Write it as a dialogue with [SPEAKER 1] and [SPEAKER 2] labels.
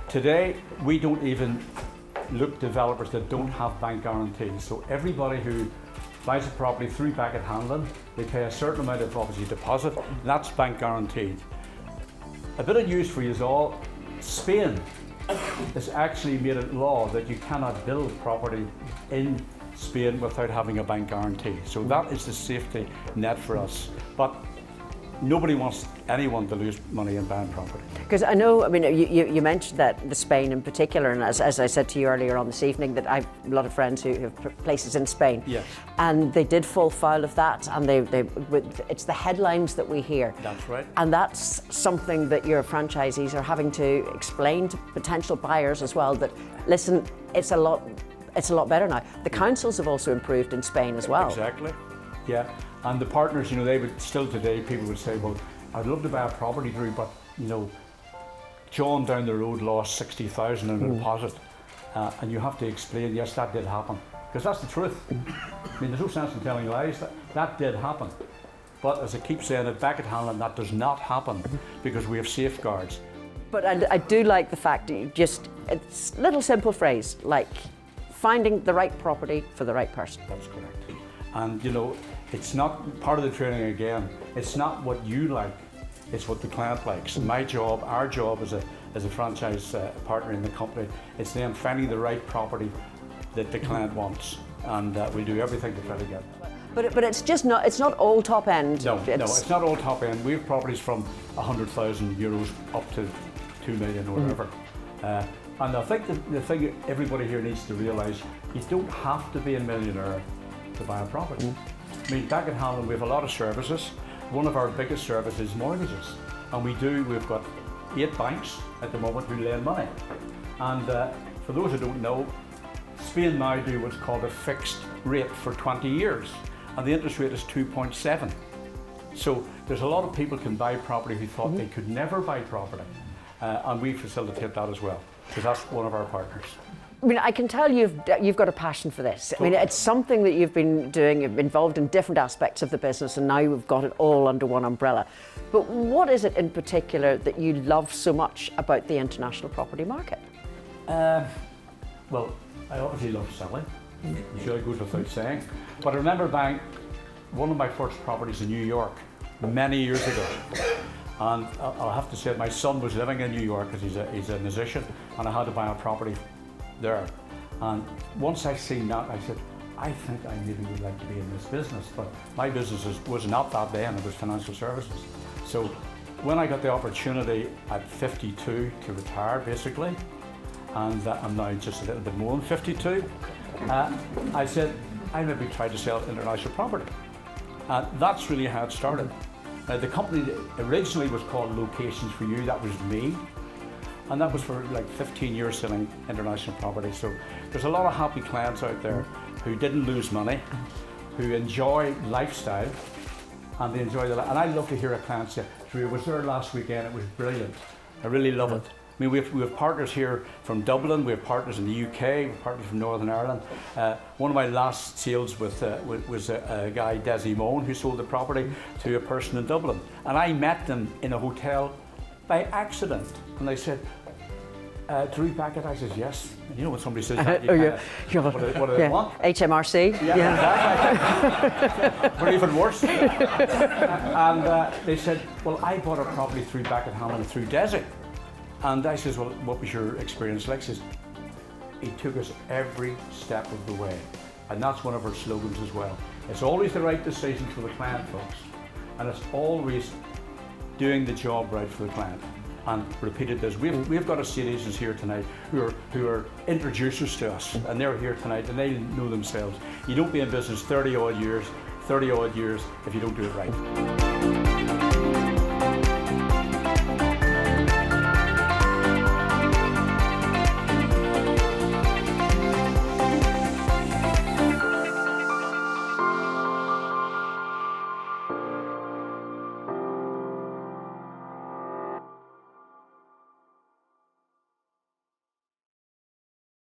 [SPEAKER 1] Today, we don't even look developers that don't have bank guarantees. So everybody who buys a property through BeckettHanlon, they pay a certain amount of obviously deposit, and that's bank guaranteed. A bit of news for you all, Spain has actually made it law that you cannot build property in Spain without having a bank guarantee. So that is the safety net for us. But nobody wants anyone to lose money in buying property.
[SPEAKER 2] Because I know, I mean, you mentioned that the Spain in particular, and as I said to you earlier on this evening, that I've a lot of friends who have places in Spain.
[SPEAKER 1] Yes.
[SPEAKER 2] And they did fall foul of that, and it's the headlines that we hear.
[SPEAKER 1] That's right.
[SPEAKER 2] And that's something that your franchisees are having to explain to potential buyers as well, that listen, it's a lot better now. The councils have also improved in Spain as well.
[SPEAKER 1] Exactly, yeah. And the partners, they would still today, people would say, well, I'd love to buy a property, Drew, but John down the road lost 60,000 in a deposit. And you have to explain, yes, that did happen. Because that's the truth. I mean, there's no sense in telling lies. That did happen. But as I keep saying at BeckettHanlon, that does not happen because we have safeguards.
[SPEAKER 2] But I do like the fact that it's a little simple phrase, like finding the right property for the right person.
[SPEAKER 1] That's correct. And it's not part of the training again. It's not what you like, it's what the client likes. My job, our job as a franchise partner in the company, it's then finding the right property that the client wants, and we do everything to try to get that.
[SPEAKER 2] But it's not all top end.
[SPEAKER 1] No, it's not all top end. We have properties from 100,000 euros up to 2 million or whatever. And I think the thing everybody here needs to realise, you don't have to be a millionaire to buy a property. I mean, BeckettHanlon, we have a lot of services. One of our biggest services is mortgages. And we've got 8 banks at the moment who lend money. And for those who don't know, Spain now do what's called a fixed rate for 20 years. And the interest rate is 2.7. So there's a lot of people can buy property who thought they could never buy property. And we facilitate that as well, because that's one of our partners.
[SPEAKER 2] I mean, I can tell you've got a passion for this. I mean, it's something that you've been doing, you've been involved in different aspects of the business, and now we've got it all under one umbrella. But what is it in particular that you love so much about the international property market?
[SPEAKER 1] Well, I obviously love selling. I'm sure it goes without saying. But I remember buying one of my first properties in New York many years ago. And I'll have to say my son was living in New York because he's a musician, and I had to buy a property there. And once I seen that, I said, I think I maybe would like to be in this business. But my business was not that then, it was financial services. So when I got the opportunity at 52 to retire basically, and I'm now just a little bit more than 52, I said, I maybe try to sell international property. And that's really how it started. The company originally was called Locations for You, that was me. And that was for like 15 years selling international property. So there's a lot of happy clients out there who didn't lose money, who enjoy lifestyle, and they enjoy the and I love to hear a client say, Drew, I was there last weekend, it was brilliant. I really love it. I mean, we have partners here from Dublin, we have partners in the UK, we have partners from Northern Ireland. One of my last sales was a guy, Desi Moan, who sold the property to a person in Dublin. And I met them in a hotel by accident. And they said, Drew Beckett? I said, yes. And you know when somebody says that, what do they want?
[SPEAKER 2] HMRC.
[SPEAKER 1] Yeah. Exactly. But even worse. And they said, well, I bought a property through BeckettHanlon through Desi. And I says, well, what was your experience like? He says, he took us every step of the way. And that's one of our slogans as well. It's always the right decision for the client, folks. And it's always doing the job right for the client. And repeated this. We've got estate agents here tonight who are introducers to us, and they're here tonight and they know themselves. You don't be in business 30 odd years if you don't do it right.